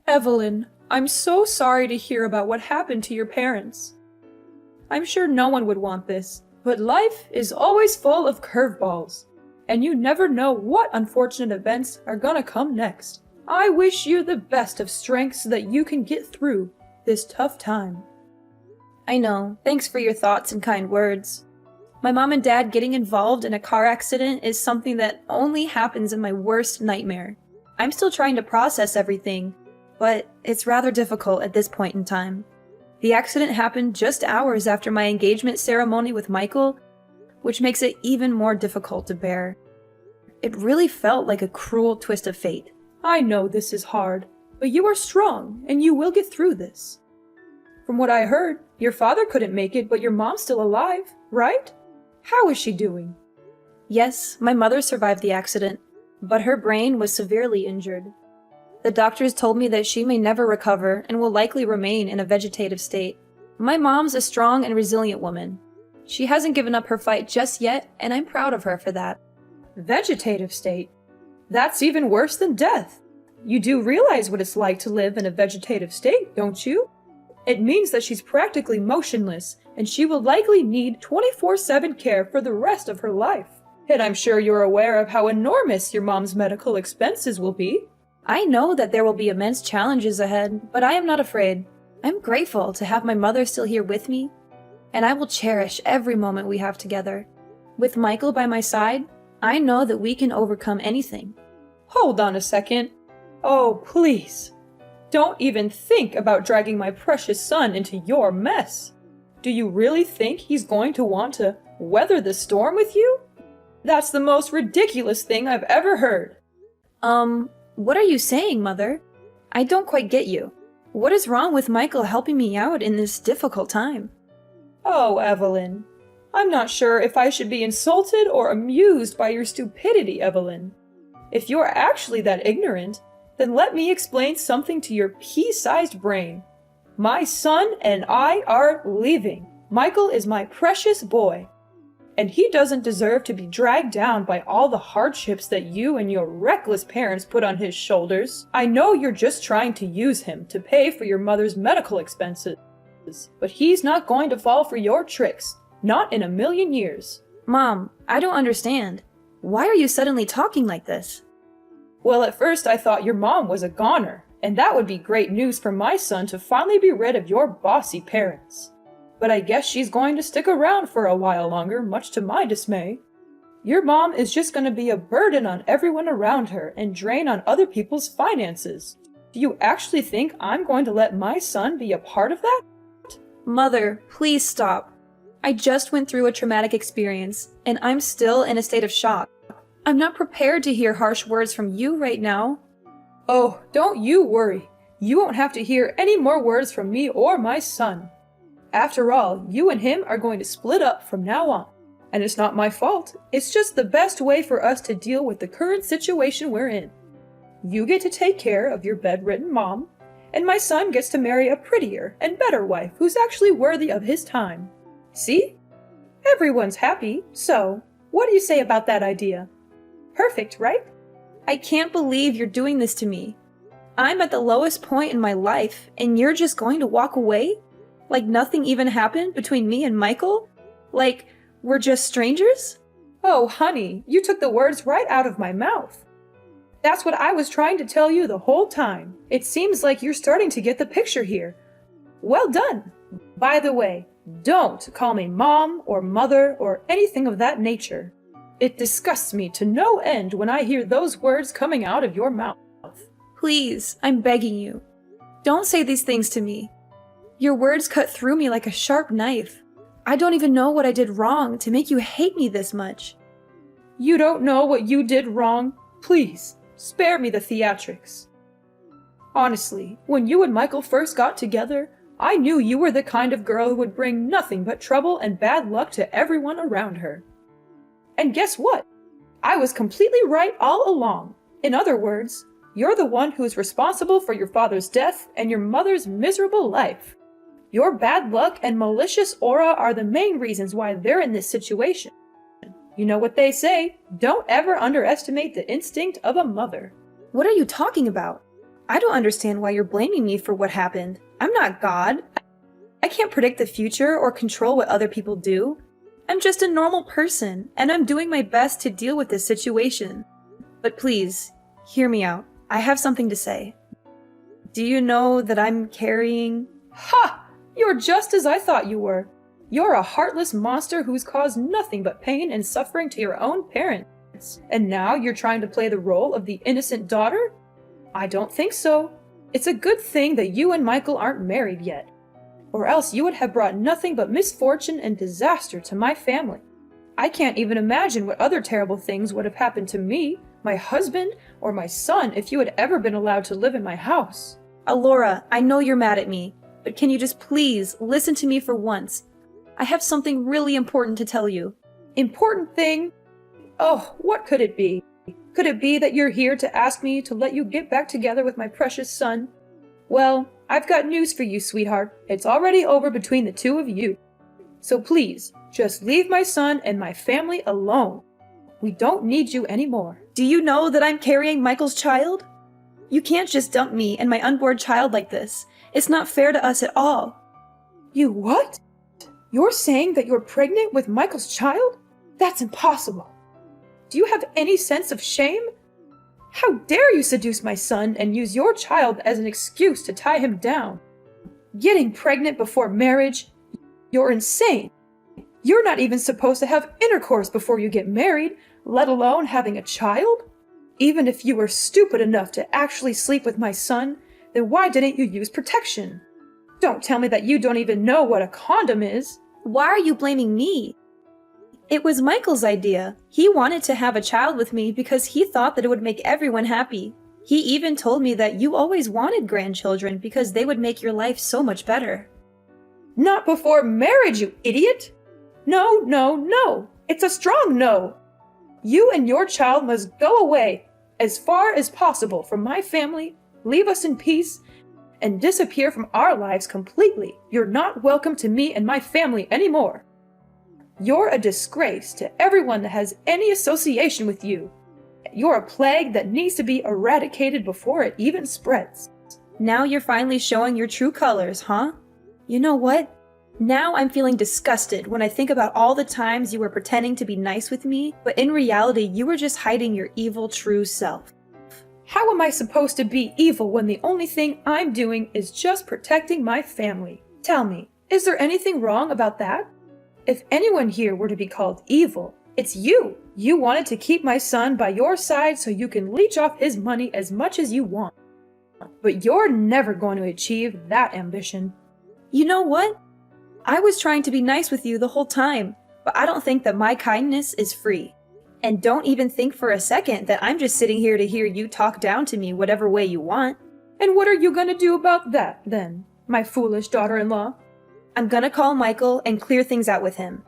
Evelyn, I'm so sorry to hear about what happened to your parents. I'm sure no one would want this, but life is always full of curveballs, and you never know what unfortunate events are gonna come next. I wish you the best of strength so that you can get through this tough time. I know. Thanks for your thoughts and kind words. My mom and dad getting involved in a car accident is something that only happens in my worst nightmare. I'm still trying to process everything, but it's rather difficult at this point in time. The accident happened just hours after my engagement ceremony with Michael, which makes it even more difficult to bear. It really felt like a cruel twist of fate. I know this is hard, but you are strong, and you will get through this. From what I heard, your father couldn't make it, but your mom's still alive, right? How is she doing? Yes, my mother survived the accident, but her brain was severely injured. The doctors told me that she may never recover and will likely remain in a vegetative state. My mom's a strong and resilient woman. She hasn't given up her fight just yet, and I'm proud of her for that. Vegetative state? That's even worse than death. You do realize what it's like to live in a vegetative state, don't you? It means that she's practically motionless, and she will likely need 24/7 care for the rest of her life. And I'm sure you're aware of how enormous your mom's medical expenses will be. I know that there will be immense challenges ahead, but I am not afraid. I'm grateful to have my mother still here with me, and I will cherish every moment we have together. With Michael by my side, I know that we can overcome anything. Hold on a second. Oh, please. Don't even think about dragging my precious son into your mess. Do you really think he's going to want to weather the storm with you? That's the most ridiculous thing I've ever heard. What are you saying, Mother? I don't quite get you. What is wrong with Michael helping me out in this difficult time? Oh, Evelyn. I'm not sure if I should be insulted or amused by your stupidity, Evelyn. If you're actually that ignorant, then let me explain something to your pea-sized brain. My son and I are leaving. Michael is my precious boy, and he doesn't deserve to be dragged down by all the hardships that you and your reckless parents put on his shoulders. I know you're just trying to use him to pay for your mother's medical expenses, but he's not going to fall for your tricks. Not in a million years. Mom, I don't understand. Why are you suddenly talking like this? Well, at first I thought your mom was a goner, and that would be great news for my son to finally be rid of your bossy parents. But I guess she's going to stick around for a while longer, much to my dismay. Your mom is just going to be a burden on everyone around her and drain on other people's finances. Do you actually think I'm going to let my son be a part of that? Mother, please stop. I just went through a traumatic experience, and I'm still in a state of shock. I'm not prepared to hear harsh words from you right now. Oh, don't you worry. You won't have to hear any more words from me or my son. After all, you and him are going to split up from now on. And it's not my fault. It's just the best way for us to deal with the current situation we're in. You get to take care of your bedridden mom, and my son gets to marry a prettier and better wife who's actually worthy of his time. See? Everyone's happy, so what do you say about that idea? Perfect, right? I can't believe you're doing this to me. I'm at the lowest point in my life, and you're just going to walk away? Like nothing even happened between me and Michael? Like we're just strangers? Oh, honey, you took the words right out of my mouth. That's what I was trying to tell you the whole time. It seems like you're starting to get the picture here. Well done. By the way, don't call me mom or mother or anything of that nature. It disgusts me to no end when I hear those words coming out of your mouth. Please, I'm begging you. Don't say these things to me. Your words cut through me like a sharp knife. I don't even know what I did wrong to make you hate me this much. You don't know what you did wrong? Please, spare me the theatrics. Honestly, when you and Michael first got together, I knew you were the kind of girl who would bring nothing but trouble and bad luck to everyone around her. And guess what? I was completely right all along. In other words, you're the one who is responsible for your father's death and your mother's miserable life. Your bad luck and malicious aura are the main reasons why they're in this situation. You know what they say, don't ever underestimate the instinct of a mother. What are you talking about? I don't understand why you're blaming me for what happened. I'm not God. I can't predict the future or control what other people do. I'm just a normal person, and I'm doing my best to deal with this situation. But please, hear me out. I have something to say. Do you know that I'm carrying... Ha! You're just as I thought you were. You're a heartless monster who's caused nothing but pain and suffering to your own parents. And now you're trying to play the role of the innocent daughter? I don't think so. It's a good thing that you and Michael aren't married yet, or else you would have brought nothing but misfortune and disaster to my family. I can't even imagine what other terrible things would have happened to me, my husband, or my son if you had ever been allowed to live in my house. Alora, I know you're mad at me, but can you just please listen to me for once? I have something really important to tell you. Important thing? Oh, what could it be? Could it be that you're here to ask me to let you get back together with my precious son? Well, I've got news for you, sweetheart. It's already over between the two of you. So please, just leave my son and my family alone. We don't need you anymore. Do you know that I'm carrying Michael's child? You can't just dump me and my unborn child like this. It's not fair to us at all. You what? You're saying that you're pregnant with Michael's child? That's impossible. Do you have any sense of shame? How dare you seduce my son and use your child as an excuse to tie him down? Getting pregnant before marriage? You're insane. You're not even supposed to have intercourse before you get married, let alone having a child? Even if you were stupid enough to actually sleep with my son, then why didn't you use protection? Don't tell me that you don't even know what a condom is. Why are you blaming me? It was Michael's idea. He wanted to have a child with me because he thought that it would make everyone happy. He even told me that you always wanted grandchildren because they would make your life so much better. Not before marriage, you idiot! No, no, no! It's a strong no! You and your child must go away as far as possible from my family, leave us in peace, and disappear from our lives completely. You're not welcome to me and my family anymore. You're a disgrace to everyone that has any association with you. You're a plague that needs to be eradicated before it even spreads. Now you're finally showing your true colors, huh? You know what? Now I'm feeling disgusted when I think about all the times you were pretending to be nice with me, but in reality you were just hiding your evil true self. How am I supposed to be evil when the only thing I'm doing is just protecting my family? Tell me, is there anything wrong about that? If anyone here were to be called evil, it's you. You wanted to keep my son by your side so you can leech off his money as much as you want. But you're never going to achieve that ambition. You know what? I was trying to be nice with you the whole time, but I don't think that my kindness is free. And don't even think for a second that I'm just sitting here to hear you talk down to me whatever way you want. And what are you gonna do about that, then, my foolish daughter-in-law? I'm gonna call Michael and clear things out with him.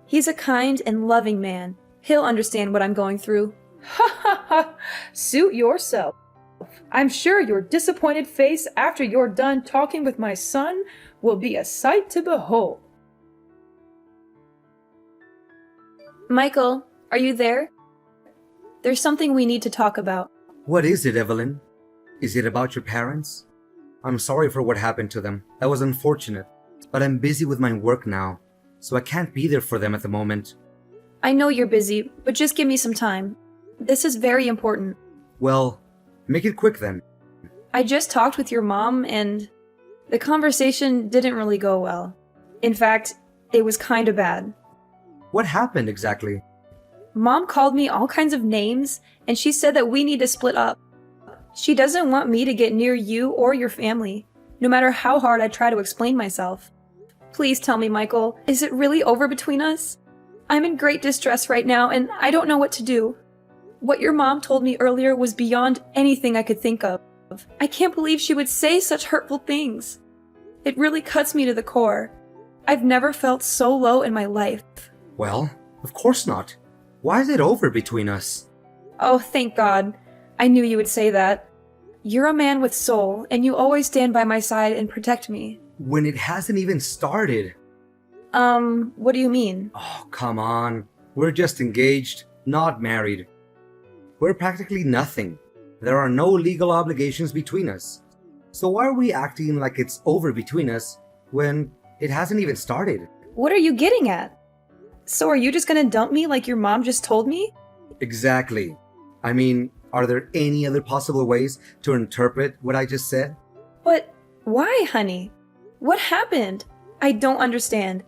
He's a kind and loving man. He'll understand what I'm going through. Ha ha ha! Suit yourself. I'm sure your disappointed face after you're done talking with my son will be a sight to behold. Michael, are you there? There's something we need to talk about. What is it, Evelyn? Is it about your parents? I'm sorry for what happened to them. That was unfortunate. But I'm busy with my work now, so I can't be there for them at the moment. I know you're busy, but just give me some time. This is very important. Well, make it quick then. I just talked with your mom, and the conversation didn't really go well. In fact, it was kinda bad. What happened exactly? Mom called me all kinds of names, and she said that we need to split up. She doesn't want me to get near you or your family, no matter how hard I try to explain myself. Please tell me, Michael, is it really over between us? I'm in great distress right now, and I don't know what to do. What your mom told me earlier was beyond anything I could think of. I can't believe she would say such hurtful things. It really cuts me to the core. I've never felt so low in my life. Well, of course not. Why is it over between us? Oh, thank God. I knew you would say that. You're a man with soul, and you always stand by my side and protect me. When it hasn't even started. What do you mean? Oh, come on. We're just engaged, not married. We're practically nothing. There are no legal obligations between us. So why are we acting like it's over between us when it hasn't even started? What are you getting at? So are you just gonna dump me like your mom just told me? Exactly. I mean, are there any other possible ways to interpret what I just said? But why, honey? What happened? I don't understand.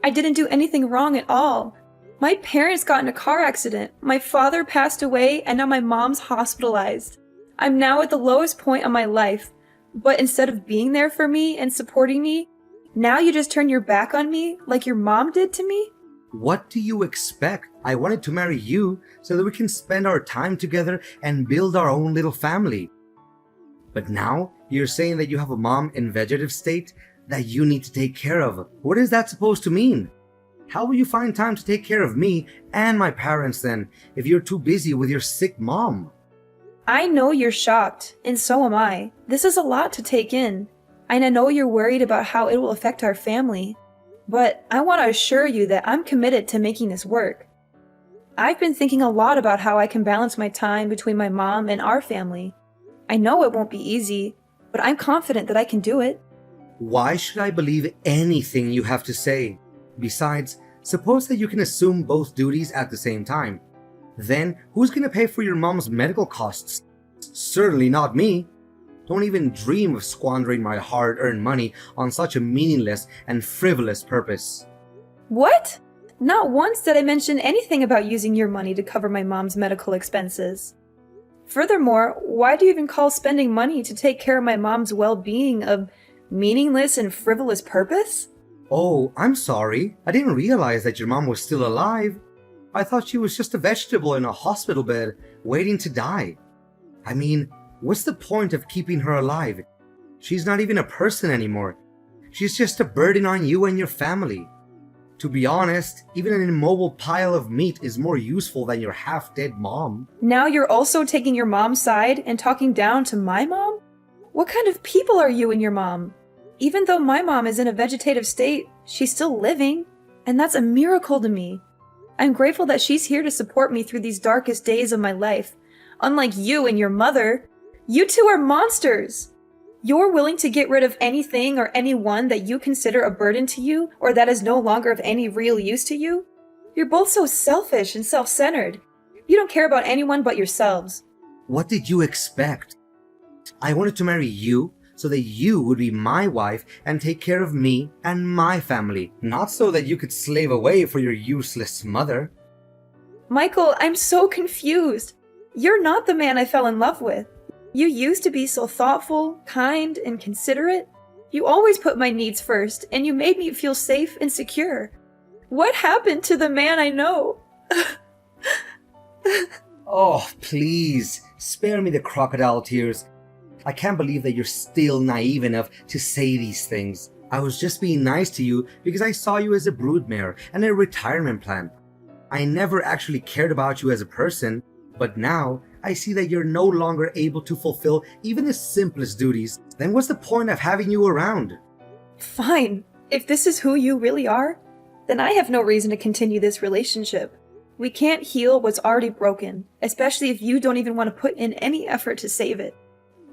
I didn't do anything wrong at all. My parents got in a car accident. My father passed away, and now my mom's hospitalized. I'm now at the lowest point of my life. But instead of being there for me and supporting me, now you just turn your back on me like your mom did to me? What do you expect? I wanted to marry you so that we can spend our time together and build our own little family. But now you're saying that you have a mom in vegetative state that you need to take care of. What is that supposed to mean? How will you find time to take care of me and my parents then if you're too busy with your sick mom? I know you're shocked, and so am I. This is a lot to take in, and I know you're worried about how it will affect our family. But I want to assure you that I'm committed to making this work. I've been thinking a lot about how I can balance my time between my mom and our family. I know it won't be easy, but I'm confident that I can do it. Why should I believe anything you have to say? Besides, suppose that you can assume both duties at the same time. Then, who's gonna pay for your mom's medical costs? Certainly not me. Don't even dream of squandering my hard-earned money on such a meaningless and frivolous purpose. What? Not once did I mention anything about using your money to cover my mom's medical expenses. Furthermore, why do you even call spending money to take care of my mom's well-being a meaningless and frivolous purpose? Oh, I'm sorry. I didn't realize that your mom was still alive. I thought she was just a vegetable in a hospital bed, waiting to die. I mean, what's the point of keeping her alive? She's not even a person anymore. She's just a burden on you and your family. To be honest, even an immobile pile of meat is more useful than your half-dead mom. Now you're also taking your mom's side and talking down to my mom? What kind of people are you and your mom? Even though my mom is in a vegetative state, she's still living, and that's a miracle to me. I'm grateful that she's here to support me through these darkest days of my life. Unlike you and your mother, you two are monsters. You're willing to get rid of anything or anyone that you consider a burden to you or that is no longer of any real use to you. You're both so selfish and self-centered. You don't care about anyone but yourselves. What did you expect? I wanted to marry you so that you would be my wife and take care of me and my family, not so that you could slave away for your useless mother. Michael, I'm so confused. You're not the man I fell in love with. You used to be so thoughtful, kind, and considerate. You always put my needs first, and you made me feel safe and secure. What happened to the man I know? Oh, please, spare me the crocodile tears. I can't believe that you're still naive enough to say these things. I was just being nice to you because I saw you as a broodmare and a retirement plan. I never actually cared about you as a person, but now I see that you're no longer able to fulfill even the simplest duties. Then what's the point of having you around? Fine. If this is who you really are, then I have no reason to continue this relationship. We can't heal what's already broken, especially if you don't even want to put in any effort to save it.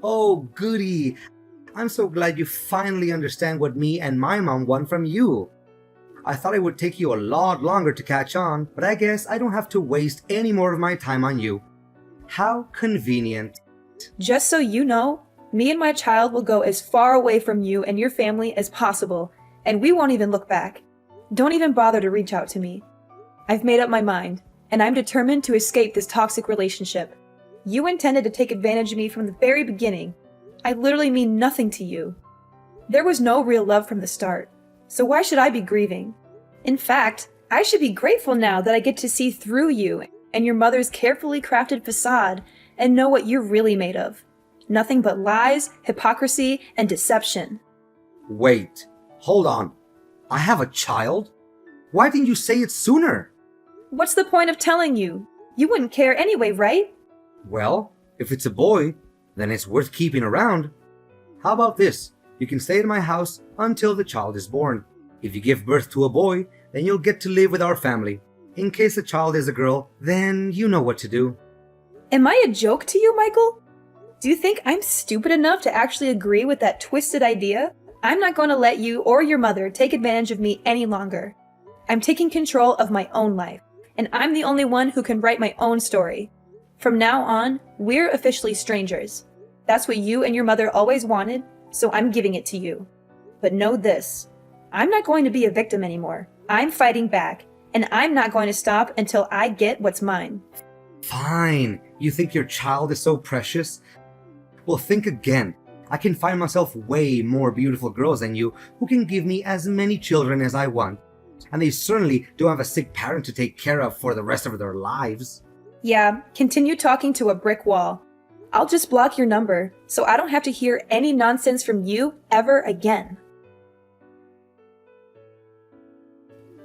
Oh, goody. I'm so glad you finally understand what me and my mom want from you. I thought it would take you a lot longer to catch on, but I guess I don't have to waste any more of my time on you. How convenient. Just so you know, me and my child will go as far away from you and your family as possible, and we won't even look back. Don't even bother to reach out to me. I've made up my mind, and I'm determined to escape this toxic relationship. You intended to take advantage of me from the very beginning. I literally mean nothing to you. There was no real love from the start, so why should I be grieving? In fact, I should be grateful now that I get to see through you and your mother's carefully crafted facade and know what you're really made of. Nothing but lies, hypocrisy, and deception. Wait, hold on. I have a child? Why didn't you say it sooner? What's the point of telling you? You wouldn't care anyway, right? Well, if it's a boy, then it's worth keeping around. How about this? You can stay at my house until the child is born. If you give birth to a boy, then you'll get to live with our family. In case the child is a girl, then you know what to do. Am I a joke to you, Michael? Do you think I'm stupid enough to actually agree with that twisted idea? I'm not going to let you or your mother take advantage of me any longer. I'm taking control of my own life, and I'm the only one who can write my own story. From now on, we're officially strangers. That's what you and your mother always wanted, so I'm giving it to you. But know this, I'm not going to be a victim anymore. I'm fighting back, and I'm not going to stop until I get what's mine. Fine. You think your child is so precious? Well, think again. I can find myself way more beautiful girls than you who can give me as many children as I want. And they certainly don't have a sick parent to take care of for the rest of their lives. Yeah, continue talking to a brick wall. I'll just block your number, so I don't have to hear any nonsense from you ever again.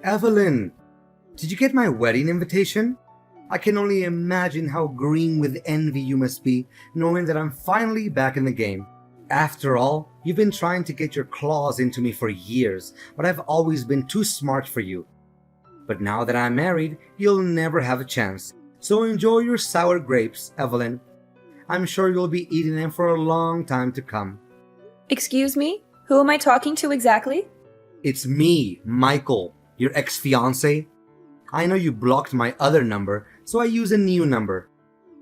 Evelyn, did you get my wedding invitation? I can only imagine how green with envy you must be, knowing that I'm finally back in the game. After all, you've been trying to get your claws into me for years, but I've always been too smart for you. But now that I'm married, you'll never have a chance. So enjoy your sour grapes, Evelyn. I'm sure you'll be eating them for a long time to come. Excuse me? Who am I talking to exactly? It's me, Michael, your ex-fiancé. I know you blocked my other number, so I use a new number.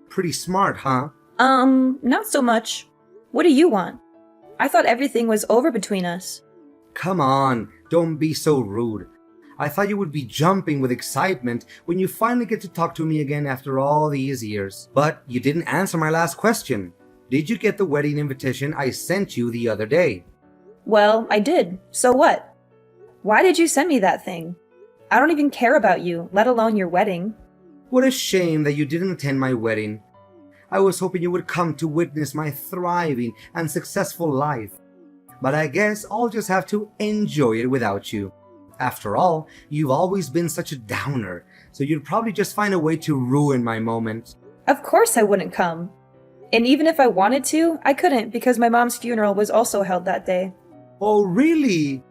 Pretty smart, huh? Not so much. What do you want? I thought everything was over between us. Come on, don't be so rude. I thought you would be jumping with excitement when you finally get to talk to me again after all these years. But you didn't answer my last question. Did you get the wedding invitation I sent you the other day? Well, I did. So what? Why did you send me that thing? I don't even care about you, let alone your wedding. What a shame that you didn't attend my wedding. I was hoping you would come to witness my thriving and successful life. But I guess I'll just have to enjoy it without you. After all, you've always been such a downer, so you'd probably just find a way to ruin my moment. Of course I wouldn't come. And even if I wanted to, I couldn't because my mom's funeral was also held that day. Oh, really?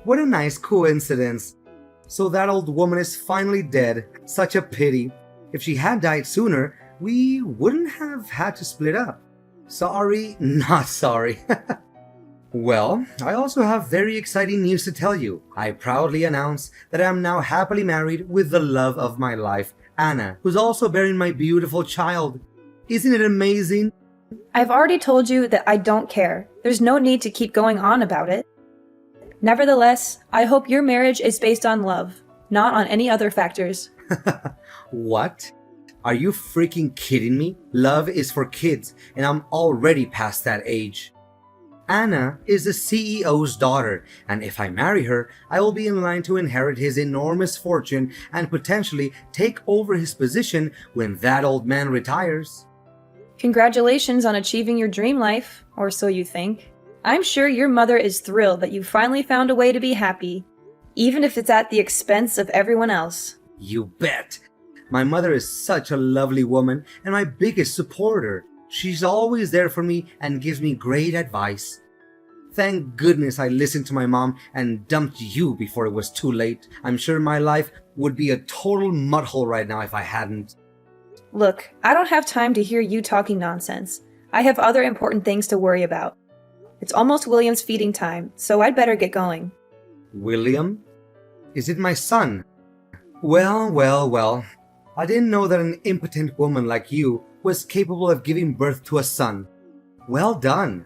What a nice coincidence. So that old woman is finally dead. Such a pity. If she had died sooner, we wouldn't have had to split up. Sorry, not sorry. Well, I also have very exciting news to tell you. I proudly announce that I am now happily married with the love of my life, Anna, who's also bearing my beautiful child. Isn't it amazing? I've already told you that I don't care. There's no need to keep going on about it. Nevertheless, I hope your marriage is based on love, not on any other factors. What? Are you freaking kidding me? Love is for kids, and I'm already past that age. Anna is the CEO's daughter, and if I marry her, I will be in line to inherit his enormous fortune and potentially take over his position when that old man retires. Congratulations on achieving your dream life, or so you think. I'm sure your mother is thrilled that you finally found a way to be happy, even if it's at the expense of everyone else. You bet! My mother is such a lovely woman and my biggest supporter. She's always there for me and gives me great advice. Thank goodness I listened to my mom and dumped you before it was too late. I'm sure my life would be a total mudhole right now if I hadn't. Look, I don't have time to hear you talking nonsense. I have other important things to worry about. It's almost William's feeding time, so I'd better get going. William? Is it my son? Well. I didn't know that an impotent woman like you was capable of giving birth to a son. Well done.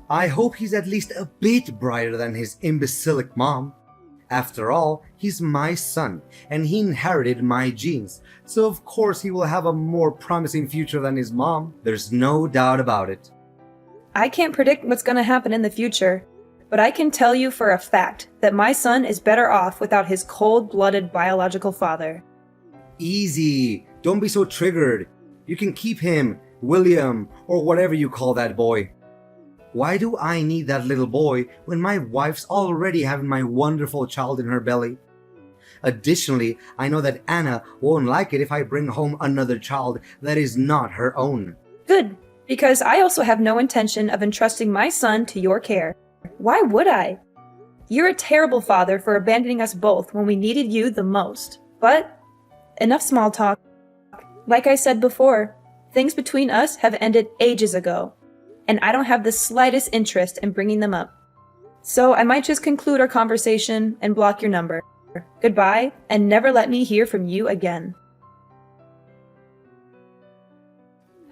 I hope he's at least a bit brighter than his imbecilic mom. After all, he's my son, and he inherited my genes, so of course he will have a more promising future than his mom. There's no doubt about it. I can't predict what's going to happen in the future, but I can tell you for a fact that my son is better off without his cold-blooded biological father. Easy. Don't be so triggered. You can keep him, William, or whatever you call that boy. Why do I need that little boy when my wife's already having my wonderful child in her belly? Additionally, I know that Anna won't like it if I bring home another child that is not her own. Good, because I also have no intention of entrusting my son to your care. Why would I? You're a terrible father for abandoning us both when we needed you the most. But enough small talk. Like I said before, things between us have ended ages ago. and I don't have the slightest interest in bringing them up. So I might just conclude our conversation and block your number. Goodbye, and never let me hear from you again.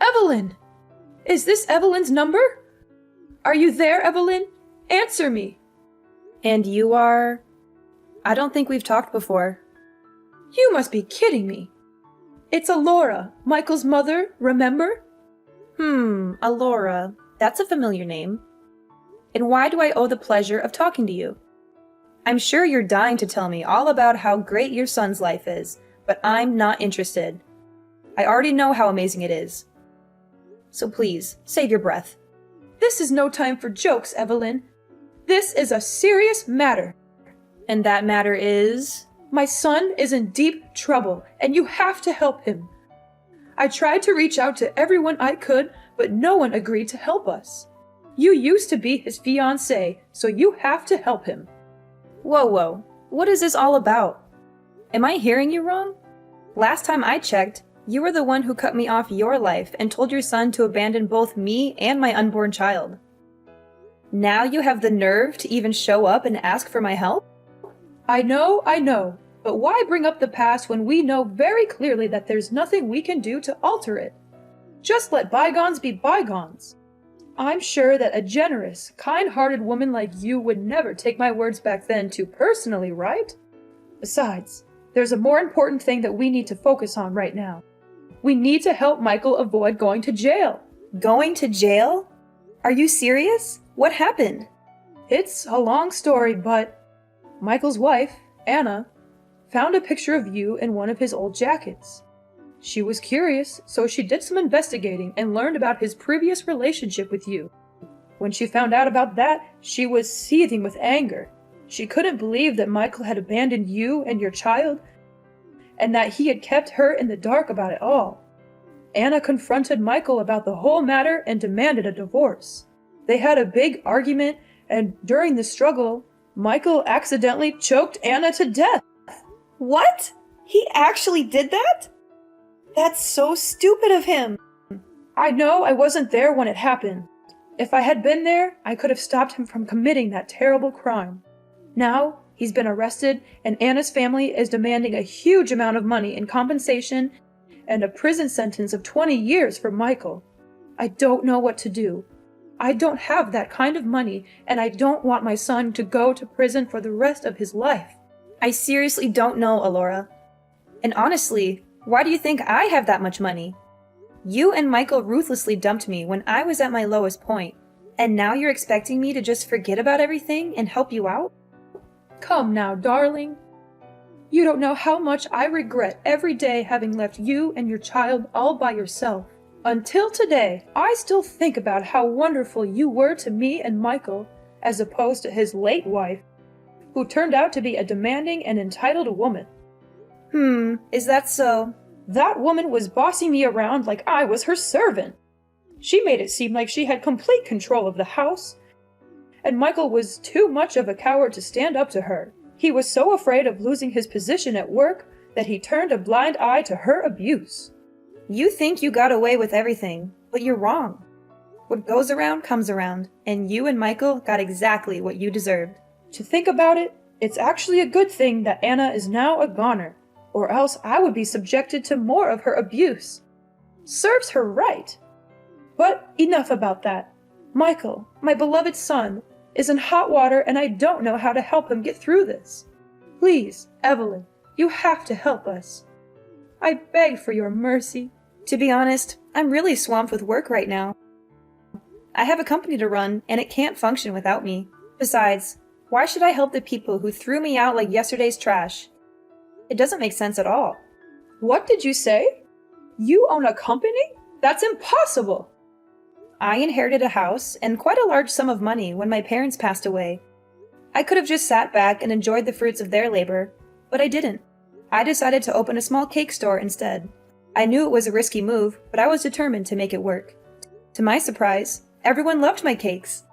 Evelyn! Is this Evelyn's number? Are you there, Evelyn? Answer me! And you are? I don't think we've talked before. You must be kidding me. It's Alora, Michael's mother, remember? Alora. That's a familiar name. And why do I owe the pleasure of talking to you? I'm sure you're dying to tell me all about how great your son's life is, but I'm not interested. I already know how amazing it is. So please, save your breath. This is no time for jokes, Evelyn. This is a serious matter. And that matter is? My son is in deep trouble, and you have to help him. I tried to reach out to everyone I could, but no one agreed to help us. You used to be his fiancé, so you have to help him. Whoa. What is this all about? Am I hearing you wrong? Last time I checked, you were the one who cut me off your life and told your son to abandon both me and my unborn child. Now you have the nerve to even show up and ask for my help? I know, but why bring up the past when we know very clearly that there's nothing we can do to alter it? Just let bygones be bygones. I'm sure that a generous, kind-hearted woman like you would never take my words back then too personally, right? Besides, there's a more important thing that we need to focus on right now. We need to help Michael avoid going to jail. Going to jail? Are you serious? What happened? It's a long story, but Michael's wife, Anna, found a picture of you in one of his old jackets. She was curious, so she did some investigating and learned about his previous relationship with you. When she found out about that, she was seething with anger. She couldn't believe that Michael had abandoned you and your child, and that he had kept her in the dark about it all. Anna confronted Michael about the whole matter and demanded a divorce. They had a big argument, and during the struggle, Michael accidentally choked Anna to death. What? He actually did that? That's so stupid of him. I know I wasn't there when it happened. If I had been there, I could have stopped him from committing that terrible crime. Now, he's been arrested, and Anna's family is demanding a huge amount of money in compensation and a prison sentence of 20 years for Michael. I don't know what to do. I don't have that kind of money, and I don't want my son to go to prison for the rest of his life. I seriously don't know, Alora. And honestly, why do you think I have that much money? You and Michael ruthlessly dumped me when I was at my lowest point, and now you're expecting me to just forget about everything and help you out? Come now, darling. You don't know how much I regret every day having left you and your child all by yourself. Until today, I still think about how wonderful you were to me and Michael, as opposed to his late wife, who turned out to be a demanding and entitled woman. Is that so? That woman was bossing me around like I was her servant. She made it seem like she had complete control of the house, and Michael was too much of a coward to stand up to her. He was so afraid of losing his position at work that he turned a blind eye to her abuse. You think you got away with everything, but you're wrong. What goes around comes around, and you and Michael got exactly what you deserved. To think about it, it's actually a good thing that Anna is now a goner, or else I would be subjected to more of her abuse. Serves her right. But enough about that. Michael, my beloved son, is in hot water, and I don't know how to help him get through this. Please, Evelyn, you have to help us. I beg for your mercy. To be honest, I'm really swamped with work right now. I have a company to run, and it can't function without me. Besides, why should I help the people who threw me out like yesterday's trash? It doesn't make sense at all. What did you say? You own a company? That's impossible! I inherited a house and quite a large sum of money when my parents passed away. I could have just sat back and enjoyed the fruits of their labor, but I didn't. I decided to open a small cake store instead. I knew it was a risky move, but I was determined to make it work. To my surprise, everyone loved my cakes.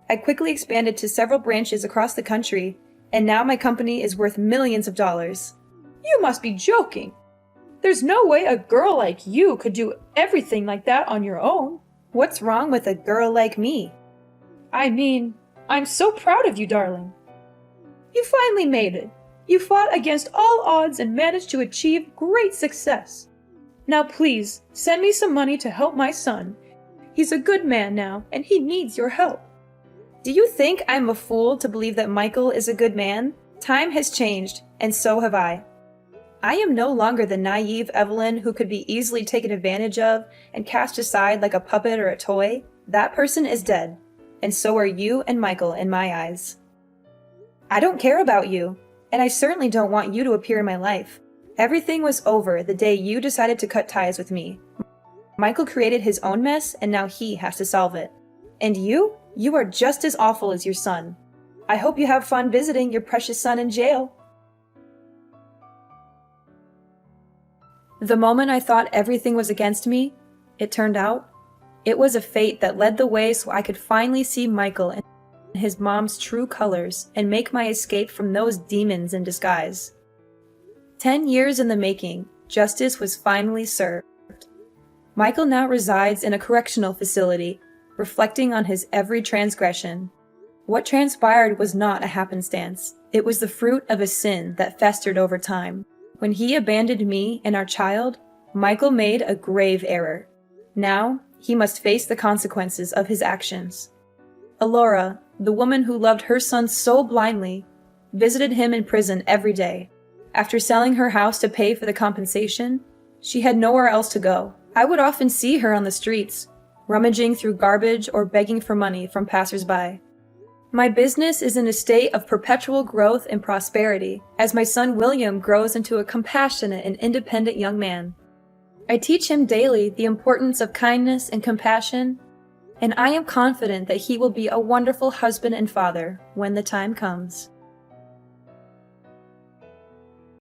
I quickly expanded to several branches across the country, and now my company is worth millions of dollars. You must be joking. There's no way a girl like you could do everything like that on your own. What's wrong with a girl like me? I mean, I'm so proud of you, darling. You finally made it. You fought against all odds and managed to achieve great success. Now please, send me some money to help my son. He's a good man now, and he needs your help. Do you think I'm a fool to believe that Michael is a good man? Time has changed, and so have I. I am no longer the naive Evelyn who could be easily taken advantage of and cast aside like a puppet or a toy. That person is dead, and so are you and Michael in my eyes. I don't care about you, and I certainly don't want you to appear in my life. Everything was over the day you decided to cut ties with me. Michael created his own mess, and now he has to solve it. And you are just as awful as your son. I hope you have fun visiting your precious son in jail. The moment I thought everything was against me, it turned out, it was a fate that led the way so I could finally see Michael in his mom's true colors and make my escape from those demons in disguise. 10 years in the making, justice was finally served. Michael now resides in a correctional facility, reflecting on his every transgression. What transpired was not a happenstance. It was the fruit of a sin that festered over time. When he abandoned me and our child, Michael made a grave error. Now, he must face the consequences of his actions. Alora, the woman who loved her son so blindly, visited him in prison every day. After selling her house to pay for the compensation, she had nowhere else to go. I would often see her on the streets, rummaging through garbage or begging for money from passers-by. My business is in a state of perpetual growth and prosperity as my son William grows into a compassionate and independent young man. I teach him daily the importance of kindness and compassion, and I am confident that he will be a wonderful husband and father when the time comes.